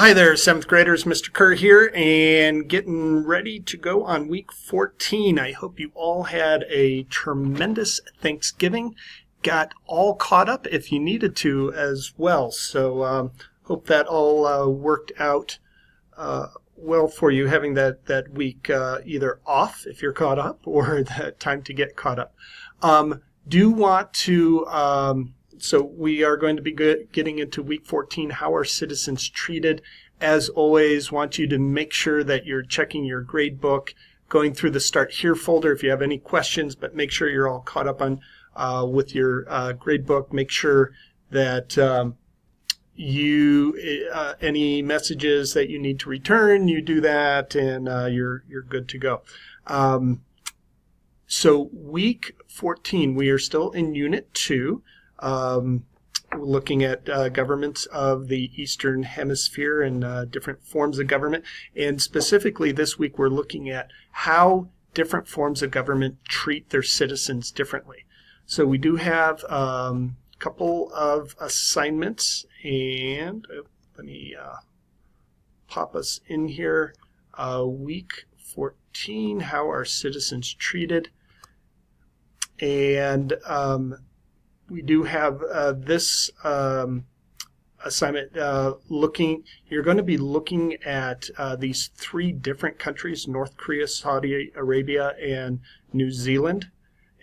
Hi there, 7th graders. Mr. Kerr here, and getting ready to go on week 14. I hope you all had a tremendous Thanksgiving, got all caught up if you needed to as well. So hope that all worked out well for you, having that week either off if you're caught up or that time to get caught up. Do want to... So we are going to be getting into week 14, how are citizens treated. As always, want you to make sure that you're checking your grade book, going through the Start Here folder if you have any questions, but make sure you're all caught up on with your grade book. Make sure that any messages that you need to return, you do that, and you're good to go. So week 14, we are still in Unit 2. Looking at governments of the Eastern Hemisphere and different forms of government. And specifically this week we're looking at how different forms of government treat their citizens differently. So we do have a couple of assignments, and let me pop us in here. Week 14, how are citizens treated? And we do have this assignment you're going to be looking at these three different countries, North Korea, Saudi Arabia, and New Zealand.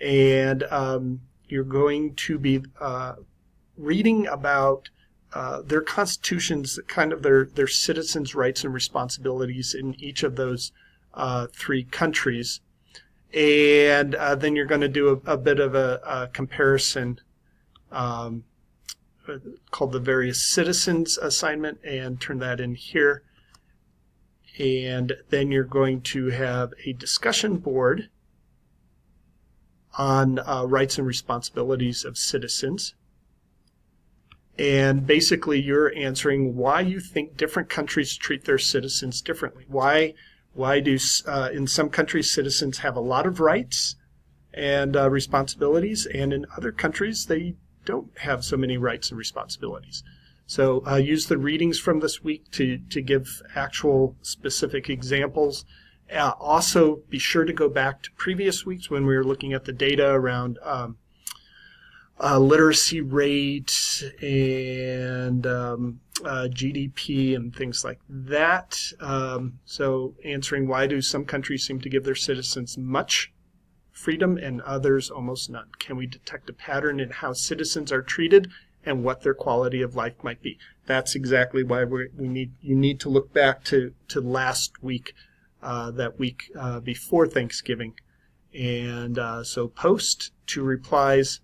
And you're going to be reading about their constitutions, kind of their citizens' rights and responsibilities in each of those three countries. And then you're going to do a bit of a comparison called the various citizens assignment, and turn that in here. And then you're going to have a discussion board on rights and responsibilities of citizens. And basically you're answering why you think different countries treat their citizens differently. Why do in some countries citizens have a lot of rights and responsibilities, and in other countries they don't have so many rights and responsibilities. So use the readings from this week to give actual specific examples. Also, be sure to go back to previous weeks when we were looking at the data around literacy rate and GDP and things like that. So answering why do some countries seem to give their citizens much freedom and others almost none? Can we detect a pattern in how citizens are treated and what their quality of life might be? That's exactly why you need to look back to last week, that week before Thanksgiving. And so post 2 replies,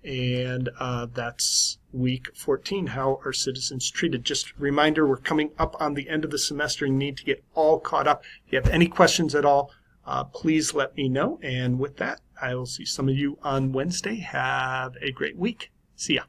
and that's week 14, how are citizens treated. Just a reminder, we're coming up on the end of the semester and need to get all caught up. If you have any questions at all, please let me know. And with that, I will see some of you on Wednesday. Have a great week. See ya.